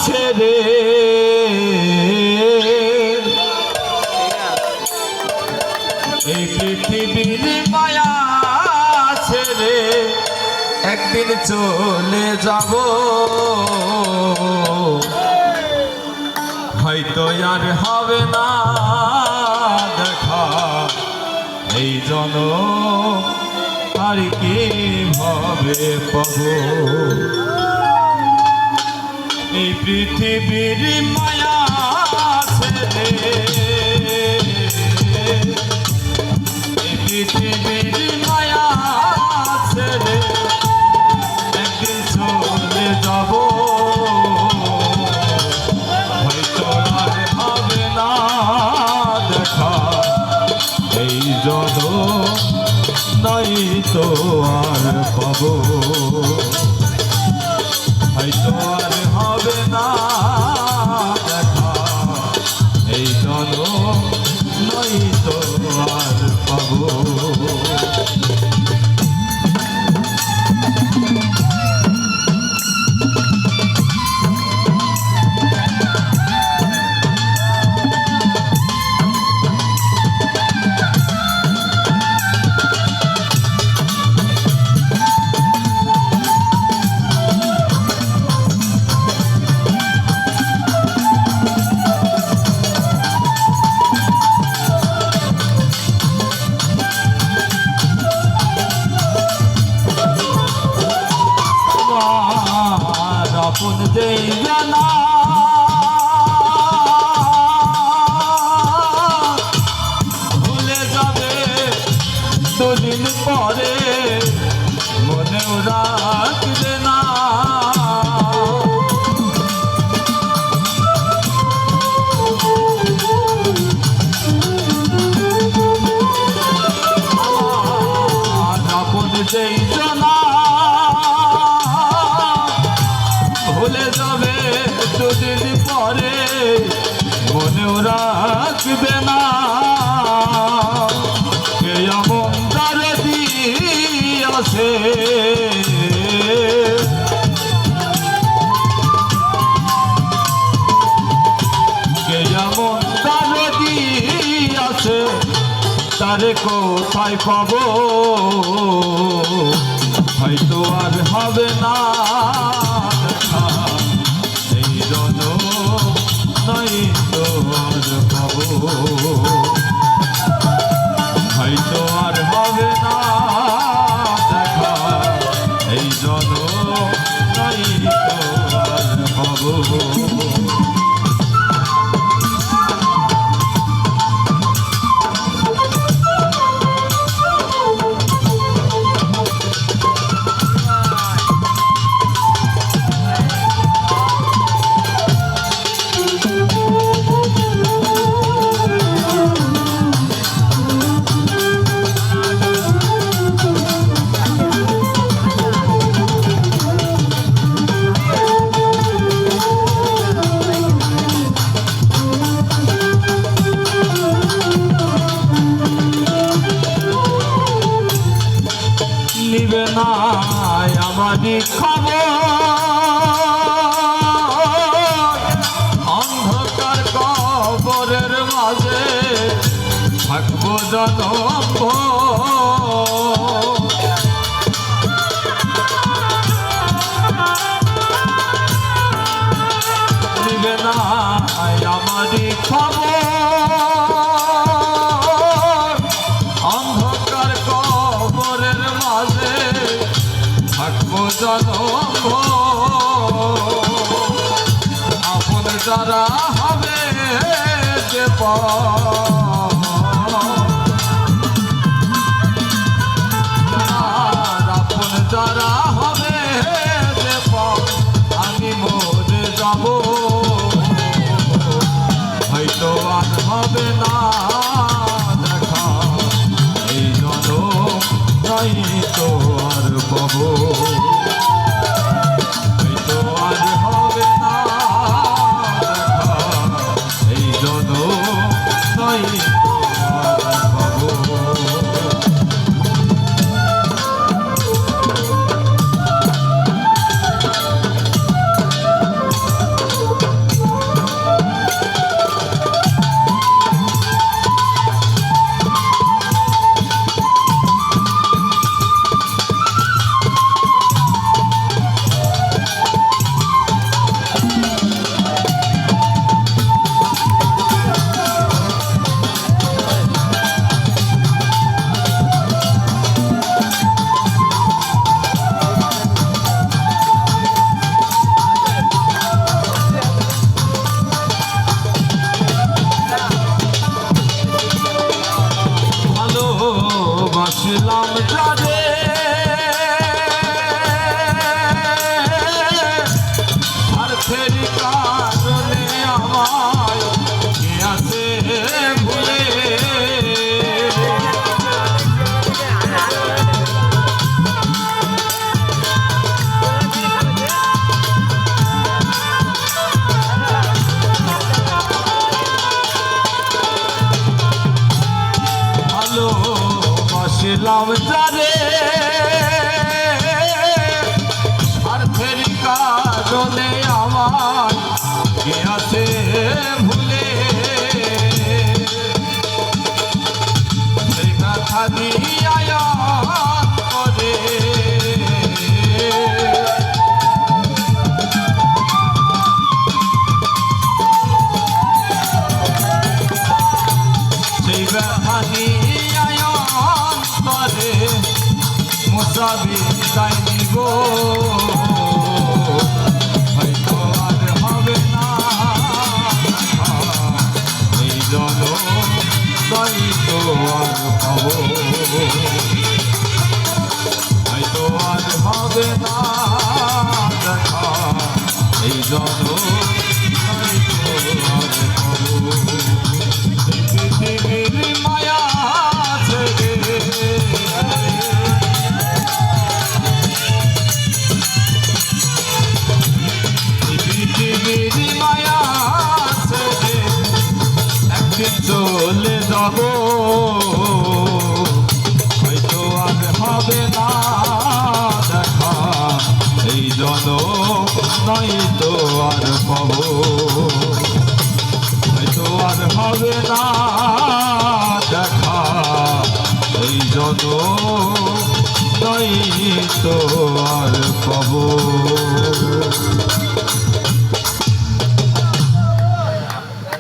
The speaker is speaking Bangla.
ছেড়ে এই পৃথিবীর মায়া ছেড়ে একদিন চলে যাব হয়তো আর হবে না দেখা এই জনম আর কি ভাবে পাবো এই পৃথিবীর মায়া ছেড়ে এই পৃথিবীর মায়া ছেড়ে একদিন চলে যাব হয়তো আর হবে না দেখা এই জনম নাই তো আর পাবো হয়তো আর হবে না দেখা এই জনম নাই তো আর পাবো আপন যেই জানা ভুলে যাবে দুদিন পরে মনেও রাখবে না আপন যেই জানা ভুলে যাবে দুদিন পরে মনেও রাখবে না কে এমন দরদি আছে কে এমন দরদি আছে তারে কোথায় পাবো হয়তো আর হবে না এই জনম নাই তো আর পাবো হয়তো আর হবে না দেখা এই জনম নাই তো আর পাবো নিবে না আমারই খবর অন্ধকার কবরের মাঝে থাকবো জনম নিবে না আমারই খবর অন্ধকার কবরের মাঝে থাকবো জনম আপন যারা হবে যে আপন যারা হবে যে আমি মরে যাব হয়তো আর হবে না দেখা এই জনম নাই তো আর পাবো হয়তো আর হবে না দেখা এই জনম নাই তো আর পাবো বাসলাম যারে আর ফেরি কারণে আমায় কে আছে ভুলে ভালোবাসলাম যারে আর ফেরি কারণে আমার কে আছে ভুলে সেই ব্যথা দিয়ে করে সেই ব্যথা দিয়ে অন্তরে মোসাবি যায়নি গো হয়তো আর হবে না এই জনম হয়তো আর পাবো হয়তো আর হবে না দেখা এই জনম হয়তো আর পাবো পৃথিবীর মায়া ছেড়ে পৃথিবীর মায়া ছেড়ে একদিন চলে যাব হয়তো আর হবে না দেখা এই জনম নয়তো আর পাবো হয়তো আর হবে না দেখা এই জনম নয়তো আর পাবো।